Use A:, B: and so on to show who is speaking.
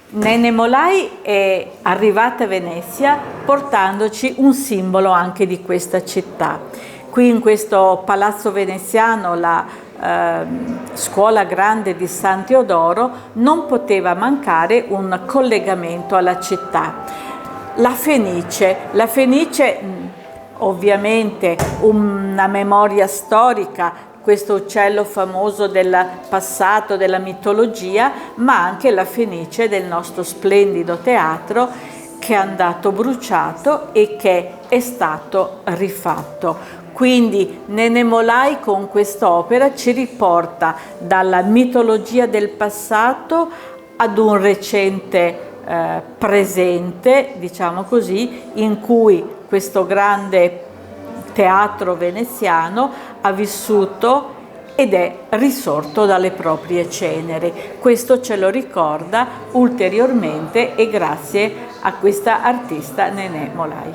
A: Nenè Molai è arrivata a Venezia portandoci un simbolo anche di questa città. Qui in questo palazzo veneziano, la Scuola Grande di San Teodoro, non poteva mancare un collegamento alla città. La Fenice, ovviamente una memoria storica, questo uccello famoso del passato, della mitologia, ma anche la Fenice del nostro splendido teatro che è andato bruciato e che è stato rifatto. Quindi Nenè Molai con quest'opera ci riporta dalla mitologia del passato ad un recente presente, diciamo così, in cui questo grande teatro veneziano ha vissuto ed è risorto dalle proprie ceneri. Questo ce lo ricorda ulteriormente e grazie a questa artista Nenè Molai.